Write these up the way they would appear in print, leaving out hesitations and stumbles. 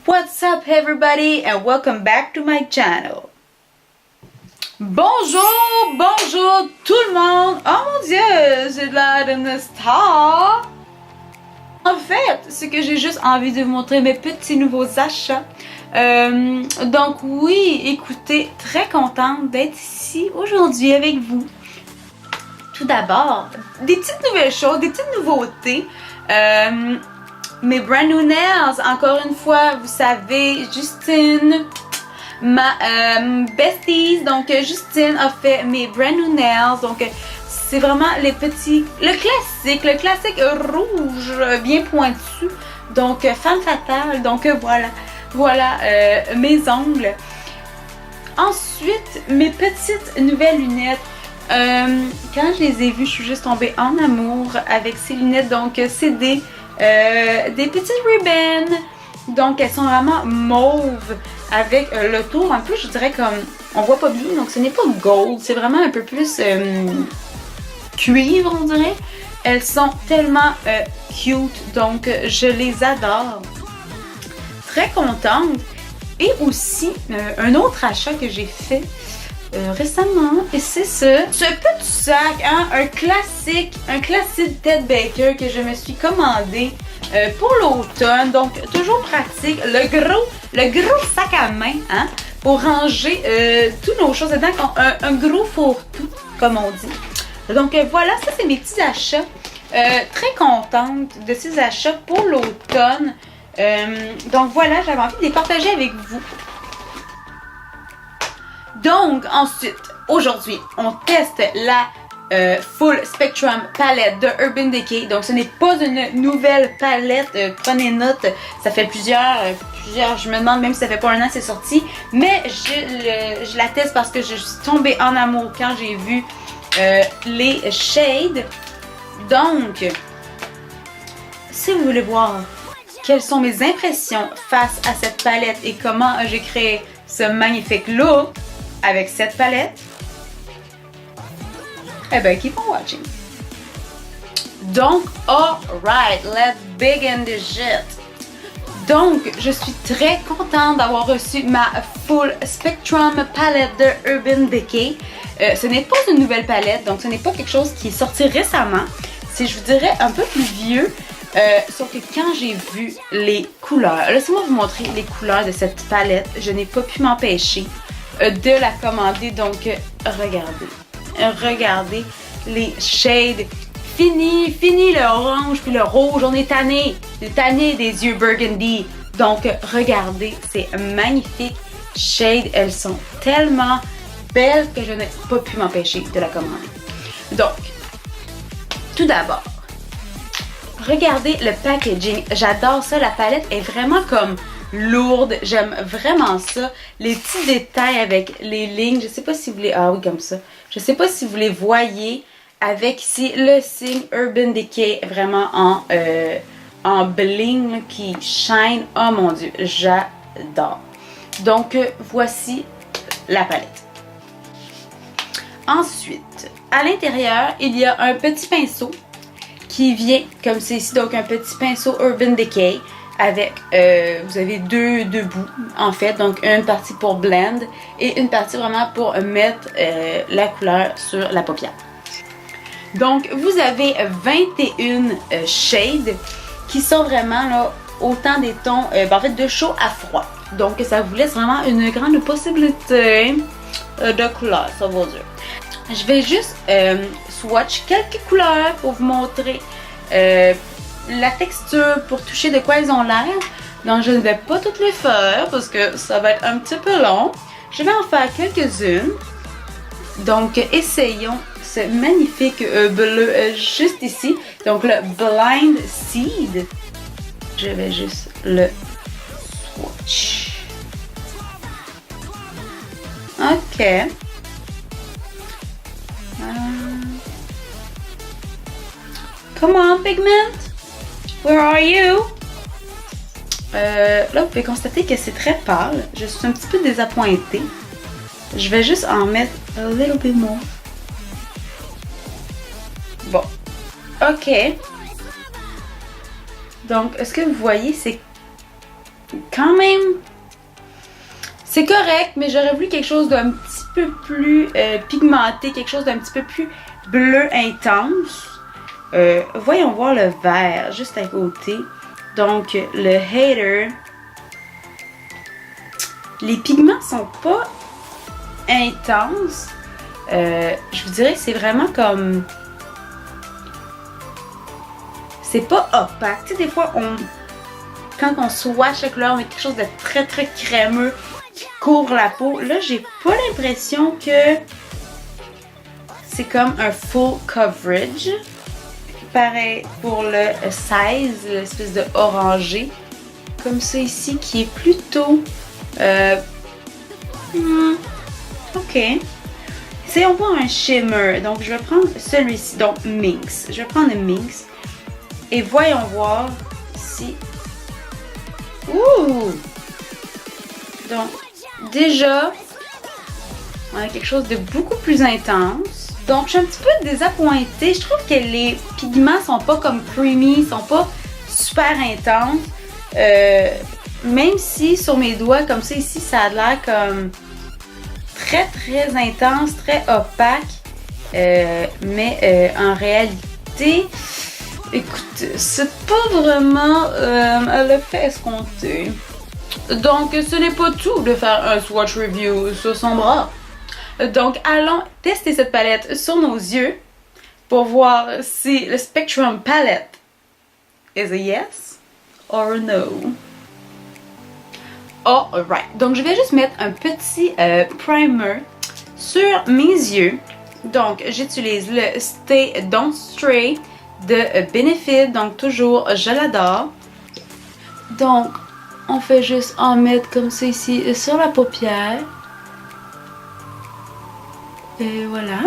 What's up everybody and welcome back to my channel. Bonjour tout le monde. Oh mon dieu, j'ai l'air d'une star. En fait, c'est que j'ai juste envie de vous montrer mes petits nouveaux achats. Donc oui, écoutez, très contente d'être ici aujourd'hui avec vous. Tout d'abord, des petites nouvelles choses, des petites nouveautés. Mes brand new nails, encore une fois, vous savez, Justine, ma besties, donc Justine a fait mes brand new nails, donc c'est vraiment les petits, le classique rouge bien pointu, donc femme fatale, donc voilà mes ongles. Ensuite, mes petites nouvelles lunettes. Quand je les ai vues, je suis juste tombée en amour avec ces lunettes, donc c'est des petites ribbons, donc elles sont vraiment mauves avec le tour un peu, je dirais comme, on voit pas bien, donc ce n'est pas gold, c'est vraiment un peu plus cuivre on dirait. Elles sont tellement cute, donc je les adore, très contente. Et aussi un autre achat que j'ai fait récemment, et c'est ce petit sac, hein, un classique Ted Baker que je me suis commandé pour l'automne, donc toujours pratique, le gros sac à main, hein, pour ranger toutes nos choses dedans, un gros fourre-tout comme on dit. Donc voilà, ça c'est mes petits achats, très contente de ces achats pour l'automne. Donc voilà, j'avais envie de les partager avec vous. Donc ensuite, aujourd'hui, on teste la Full Spectrum palette de Urban Decay. Donc ce n'est pas une nouvelle palette, prenez note, ça fait plusieurs, je me demande même si ça fait pas un an que c'est sorti. Mais je la teste parce que je suis tombée en amour quand j'ai vu les shades. Donc, si vous voulez voir quelles sont mes impressions face à cette palette et comment j'ai créé ce magnifique look avec cette palette, eh ben, keep on watching. Donc, alright, let's begin the shit. Donc, je suis très contente d'avoir reçu ma Full Spectrum palette de Urban Decay. Ce n'est pas une nouvelle palette, donc ce n'est pas quelque chose qui est sorti récemment. C'est, je vous dirais, un peu plus vieux. Sauf que quand j'ai vu les couleurs, laissez-moi vous montrer les couleurs de cette palette, je n'ai pas pu m'empêcher de la commander. Donc regardez les shades, fini le orange puis le rouge, on est tanné des yeux burgundy. Donc regardez, c'est magnifique shades, elles sont tellement belles que je n'ai pas pu m'empêcher de la commander. Donc tout d'abord, regardez le packaging, j'adore ça, la palette est vraiment comme lourde, j'aime vraiment ça. Les petits détails avec les lignes, je sais pas si vous les... Ah oui, comme ça. Je sais pas si vous les voyez avec ici le signe Urban Decay vraiment en bling là, qui shine. Oh mon dieu, j'adore. Donc voici la palette. Ensuite, à l'intérieur, il y a un petit pinceau qui vient comme c'est ici, donc un petit pinceau Urban Decay avec, vous avez deux bouts en fait, donc une partie pour blend et une partie vraiment pour mettre la couleur sur la paupière. Donc vous avez 21 shades qui sont vraiment là autant des tons, en fait de chaud à froid. Donc ça vous laisse vraiment une grande possibilité de couleurs, ça veut dire. Je vais juste swatch quelques couleurs pour vous montrer la texture, pour toucher de quoi elles ont l'air. Donc je ne vais pas toutes les faire parce que ça va être un petit peu long. Je vais en faire quelques-unes. Donc essayons ce magnifique bleu juste ici. Donc le Blind Seed. Je vais juste le swatch. Ok. Come on, Pigment! Where are you? Là, vous pouvez constater que c'est très pâle. Je suis un petit peu désappointée. Je vais juste en mettre a little bit more. Bon. Ok. Donc, est-ce que vous voyez, c'est quand même, c'est correct, mais j'aurais voulu quelque chose d'un petit peu plus pigmenté, quelque chose d'un petit peu plus bleu intense. Voyons voir le vert juste à côté. Donc, le hater. Les pigments sont pas intenses. Je vous dirais que c'est vraiment comme... C'est pas opaque. Tu sais, des fois, quand on swatch la couleur, on met quelque chose de très très crémeux qui couvre la peau. Là, j'ai pas l'impression que c'est comme un full coverage. Pareil pour le 16, l'espèce de orangé. Comme ça ici, qui est plutôt... ok. Essayons voir un shimmer. Donc, je vais prendre celui-ci. Donc, Minx. Je vais prendre le Minx. Et voyons voir si... Ouh! Donc, déjà, on a quelque chose de beaucoup plus intense. Donc, je suis un petit peu désappointée. Je trouve que les pigments sont pas comme creamy, sont pas super intenses. Même si sur mes doigts, comme ça ici, ça a l'air comme très très intense, très opaque. Mais en réalité, écoute, c'est pas vraiment l'effet escompté. Donc, ce n'est pas tout de faire un swatch review sur son bras. Donc, allons tester cette palette sur nos yeux pour voir si le Spectrum Palette is a yes or a no. Alright, donc je vais juste mettre un petit primer sur mes yeux. Donc, j'utilise le Stay Don't Stray de Benefit, donc toujours, je l'adore. Donc, on fait juste en mettre comme ça ici sur la paupière. Et voilà.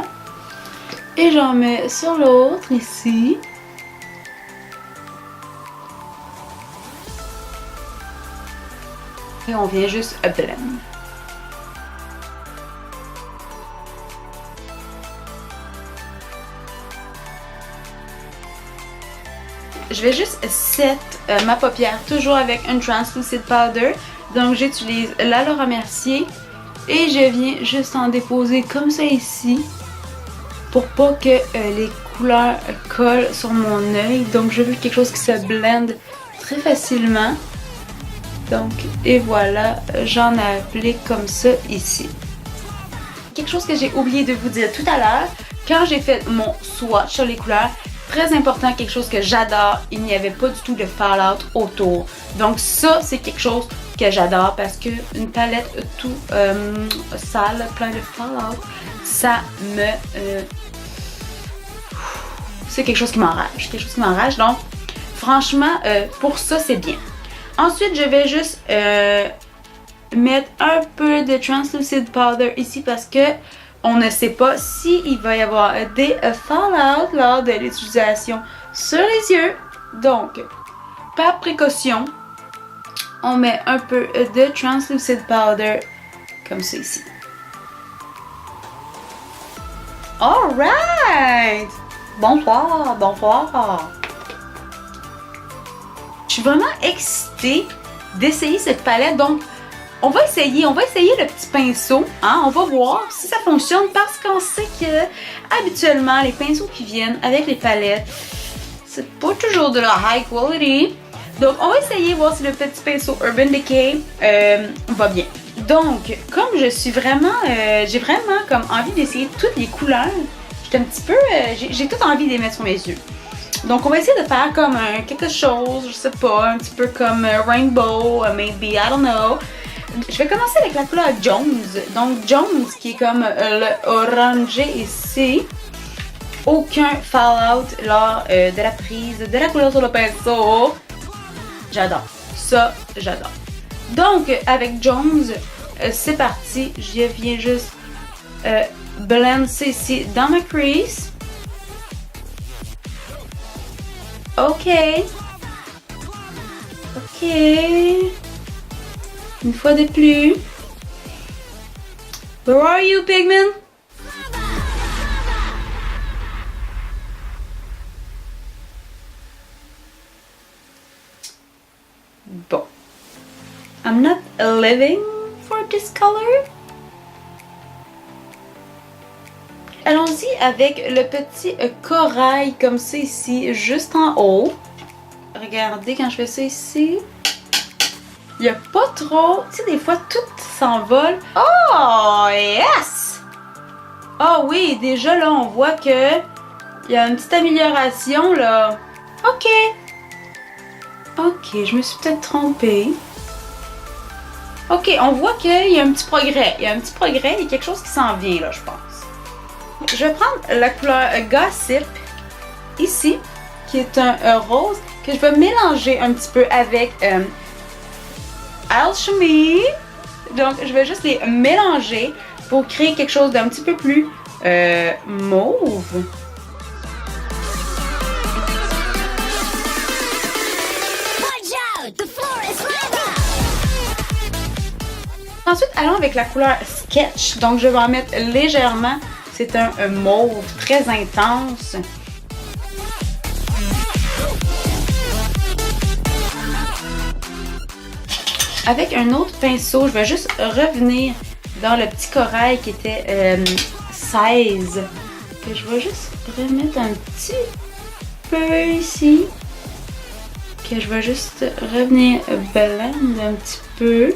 Et j'en mets sur l'autre ici. Et on vient juste blend. Je vais juste set ma paupière toujours avec un translucid powder. Donc j'utilise la Laura Mercier. Et je viens juste en déposer comme ça ici. Pour pas que les couleurs collent sur mon œil. Donc je veux quelque chose qui se blende très facilement. Donc, et voilà, j'en applique comme ça ici. Quelque chose que j'ai oublié de vous dire tout à l'heure, quand j'ai fait mon swatch sur les couleurs, très important, quelque chose que j'adore, il n'y avait pas du tout de fallout autour. Donc ça, c'est quelque chose que j'adore parce que une palette tout sale, plein de fallout, ça me... c'est quelque chose qui m'enrage. Donc, franchement, pour ça, c'est bien. Ensuite, je vais juste mettre un peu de translucid powder ici parce que on ne sait pas s'il va y avoir des fallout lors de l'utilisation sur les yeux. Donc, par précaution, on met un peu de translucid powder comme ça ici. Alright! Bonsoir, bonsoir! Je suis vraiment excitée d'essayer cette palette. Donc, on va essayer le petit pinceau. Hein? On va voir si ça fonctionne parce qu'on sait que habituellement, les pinceaux qui viennent avec les palettes, c'est pas toujours de la high quality. Donc, on va essayer voir si le petit pinceau Urban Decay va bien. Donc, comme je suis vraiment, j'ai vraiment comme envie d'essayer toutes les couleurs. J'étais un petit peu, j'ai tout envie de les mettre sur mes yeux. Donc, on va essayer de faire comme quelque chose, je sais pas, un petit peu comme Rainbow, maybe, I don't know. Je vais commencer avec la couleur Jones. Donc, Jones, qui est comme le orangé ici. Aucun fallout lors de la prise de la couleur sur le pinceau. J'adore. Ça, j'adore. Donc, avec Jones, c'est parti. Je viens juste blend ça ici dans ma crease. Ok. Ok. Une fois de plus. Where are you, Pigment? Bon. I'm not living for this color. Allons-y avec le petit corail comme ça ici, juste en haut. Regardez quand je fais ça ici. Il n'y a pas trop... Tu sais, des fois, tout s'envole. Oh, yes! Oh oui, déjà là, on voit que il y a une petite amélioration là. Ok. Ok, je me suis peut-être trompée. Ok, on voit qu'il y a un petit progrès. Il y a un petit progrès, il y a quelque chose qui s'en vient là, je pense. Je vais prendre la couleur Gossip, ici, qui est un rose, que je vais mélanger un petit peu avec Alchemy. Donc, je vais juste les mélanger pour créer quelque chose d'un petit peu plus mauve. Ensuite, allons avec la couleur Sketch. Donc, je vais en mettre légèrement. C'est un mauve très intense. Avec un autre pinceau, je vais juste revenir dans le petit corail qui était 16. Que je vais juste remettre un petit peu ici. Que je vais juste revenir blend un petit peu.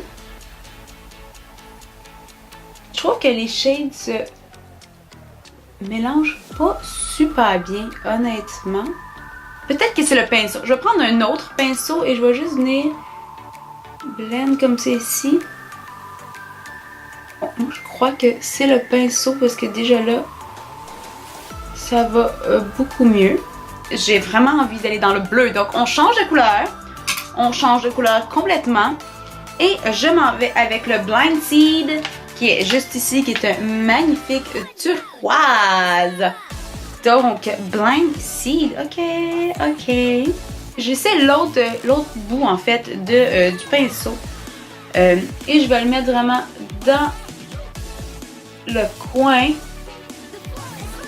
Je trouve que les shades se mélangent pas super bien, honnêtement. Peut-être que c'est le pinceau. Je vais prendre un autre pinceau et je vais juste venir blend comme c'est ici. Bon, moi, je crois que c'est le pinceau parce que déjà là, ça va beaucoup mieux. J'ai vraiment envie d'aller dans le bleu. Donc, on change de couleur. On change de couleur complètement. Et je m'en vais avec le Blind Seed, qui est juste ici, qui est un magnifique turquoise. Donc, Blind Seed. Ok, ok. J'essaie l'autre bout, en fait, du pinceau. Et je vais le mettre vraiment dans le coin.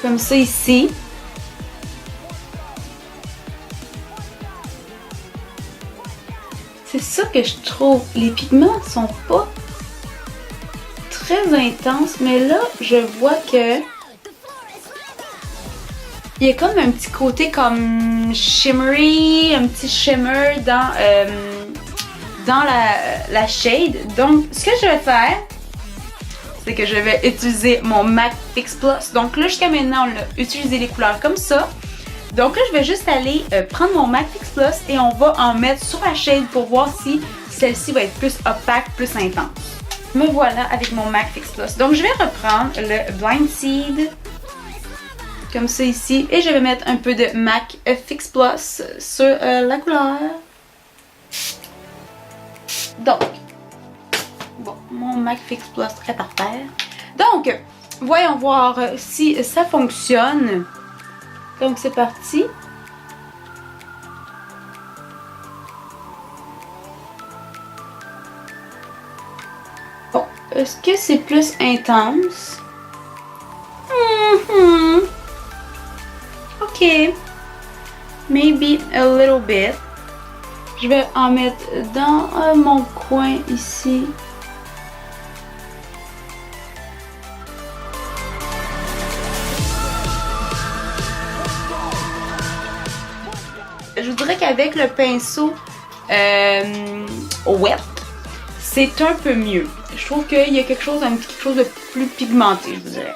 Comme ça, ici. C'est ça que je trouve. Les pigments sont pas très intenses, mais là, je vois que il y a comme un petit côté comme shimmery, un petit shimmer dans la shade. Donc, ce que je vais faire, c'est que je vais utiliser mon MAC Fix Plus. Donc là, jusqu'à maintenant, on a utilisé les couleurs comme ça. Donc là, je vais juste aller prendre mon MAC Fix Plus et on va en mettre sur la shade pour voir si celle-ci va être plus opaque, plus intense. Me voilà avec mon MAC Fix Plus. Donc je vais reprendre le Blind Seed, comme ça ici, et je vais mettre un peu de MAC Fix Plus sur la couleur. Donc, bon, mon MAC Fix Plus est par terre. Donc, voyons voir si ça fonctionne. Donc c'est parti. Bon, est-ce que c'est plus intense? Ok. Maybe a little bit. Je vais en mettre dans mon coin ici. Je dirais qu'avec le pinceau wet, c'est un peu mieux. Je trouve qu'il y a quelque chose de plus pigmenté, je vous dirais.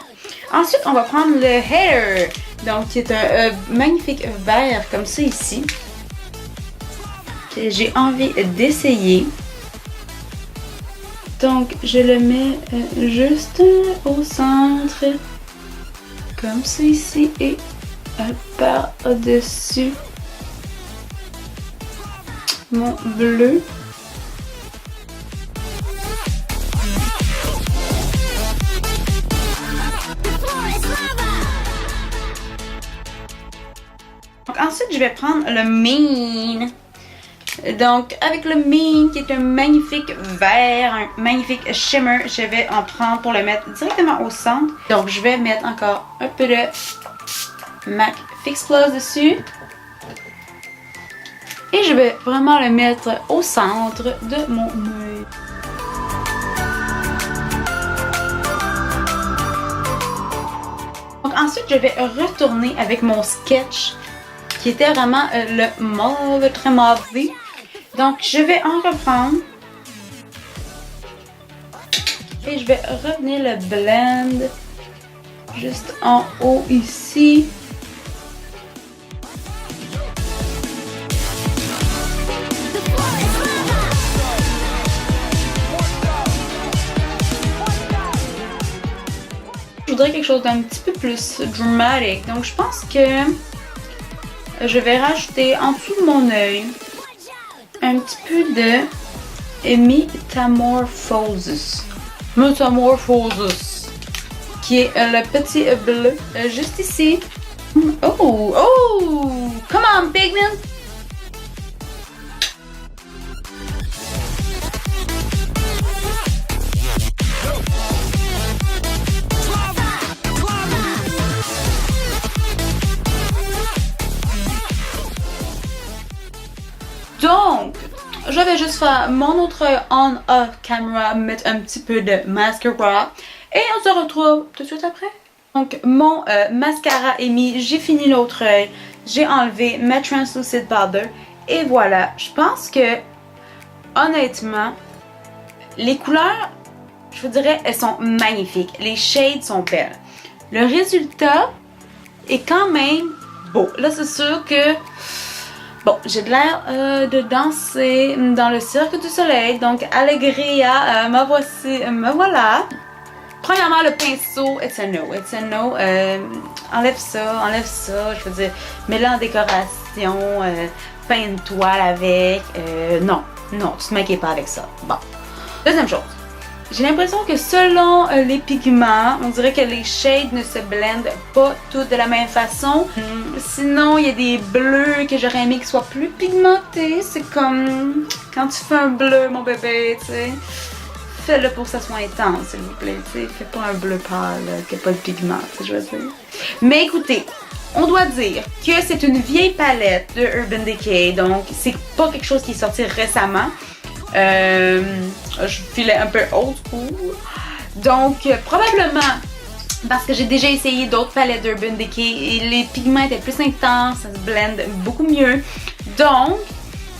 Ensuite, on va prendre le Hair, donc qui est un magnifique vert comme ça ici, que j'ai envie d'essayer. Donc, je le mets juste au centre, comme ça ici, et par-dessus mon bleu. Donc ensuite, je vais prendre le Mean. Donc avec le Mean qui est un magnifique vert, un magnifique shimmer, je vais en prendre pour le mettre directement au centre. Donc je vais mettre encore un peu de MAC Fix Plus dessus. Et je vais vraiment le mettre au centre de mon œil. Donc ensuite, je vais retourner avec mon sketch qui était vraiment le mauve, très mauvais. Donc je vais en reprendre. Et je vais revenir le blend juste en haut ici. Je voudrais quelque chose d'un petit peu plus dramatique. Donc je pense que je vais rajouter en dessous de mon œil un petit peu de Metamorphosis. Metamorphosis. Qui est le petit bleu juste ici. Oh! Oh! Come on, pigment! Donc, je vais juste faire mon autre œil on-off camera, mettre un petit peu de mascara et on se retrouve tout de suite après. Donc, mon mascara est mis, j'ai fini l'autre œil, j'ai enlevé ma translucid powder et voilà. Je pense que, honnêtement, les couleurs, je vous dirais, elles sont magnifiques. Les shades sont belles. Le résultat est quand même beau. Là, c'est sûr que bon, j'ai de l'air de danser dans le Cirque du Soleil, donc Allegria, me voici, me voilà. Premièrement, le pinceau, it's a no, enlève ça, je veux dire, mets-le en décoration, peins une toile avec, non, tu te maquilles pas avec ça. Bon, deuxième chose. J'ai l'impression que selon les pigments, on dirait que les shades ne se blendent pas toutes de la même façon. Sinon, il y a des bleus que j'aurais aimé qu'ils soient plus pigmentés. C'est comme quand tu fais un bleu, mon bébé, tu sais. Fais-le pour que ça soit intense, s'il vous plaît. Tu sais, fais pas un bleu pâle qui n'a pas de pigment, tu sais, je veux dire. Mais écoutez, on doit dire que c'est une vieille palette de Urban Decay, donc c'est pas quelque chose qui est sorti récemment. Je filais un peu old school. Donc, probablement, parce que j'ai déjà essayé d'autres palettes d'Urban Decay et les pigments étaient plus intenses, ça se blende beaucoup mieux. Donc,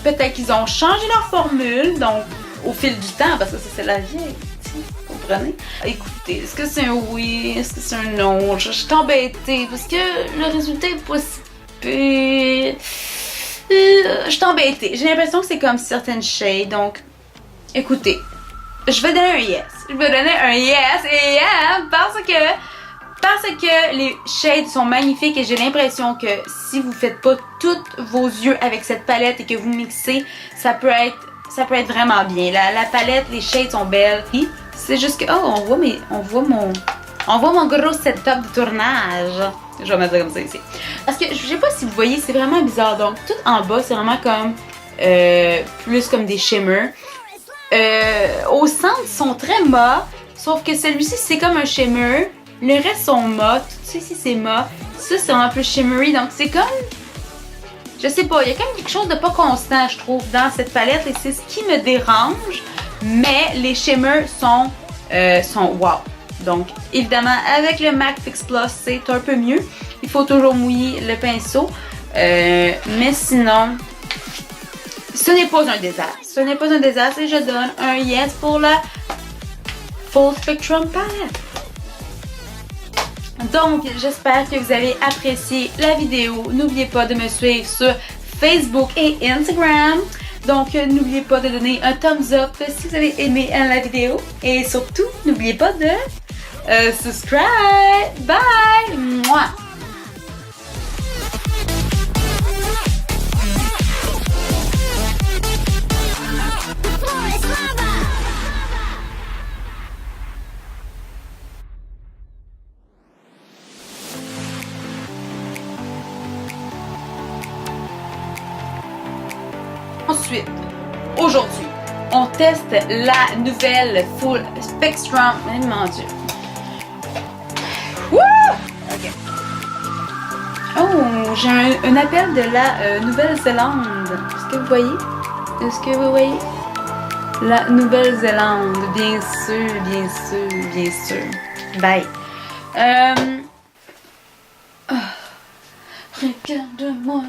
peut-être qu'ils ont changé leur formule, donc au fil du temps, parce que ça c'est la vieille, vous comprenez? Écoutez, est-ce que c'est un oui? Est-ce que c'est un non? Je suis embêtée parce que le résultat est pas si pire. Je suis embêtée. J'ai l'impression que c'est comme certaines shades. Donc, écoutez, je vais donner un yes. Je vais donner un yes et yeah parce que les shades sont magnifiques et j'ai l'impression que si vous faites pas tous vos yeux avec cette palette et que vous mixez, ça peut être vraiment bien. La palette, les shades sont belles. C'est juste que on voit mon gros setup de tournage. Je vais mettre ça comme ça ici. Parce que je sais pas si vous voyez, c'est vraiment bizarre. Donc tout en bas, c'est vraiment comme plus comme des shimmers. Au centre, ils sont très mat. Sauf que celui-ci, c'est comme un shimmer. Le reste sont mat. Tout ça ici, c'est mat. Ça, c'est un peu shimmery. Donc c'est comme... Je sais pas, il y a quand même quelque chose de pas constant, je trouve, dans cette palette. Et c'est ce qui me dérange. Mais les shimmers sont wow. Donc, évidemment, avec le MAC Fix Plus, c'est un peu mieux. Il faut toujours mouiller le pinceau. Mais sinon, ce n'est pas un désastre. Ce n'est pas un désastre et je donne un yes pour la Full Spectrum Palette. Donc, j'espère que vous avez apprécié la vidéo. N'oubliez pas de me suivre sur Facebook et Instagram. Donc, n'oubliez pas de donner un thumbs up si vous avez aimé la vidéo. Et surtout, n'oubliez pas de subscribe. Bye! Mouah! Ensuite, aujourd'hui, on teste la nouvelle Full Spectrum. Oh, mon Dieu. Wouh! Ok. Oh, j'ai un appel de la Nouvelle-Zélande. Est-ce que vous voyez? Est-ce que vous voyez? La Nouvelle-Zélande, bien sûr, bien sûr, bien sûr. Bye. Regarde-moi.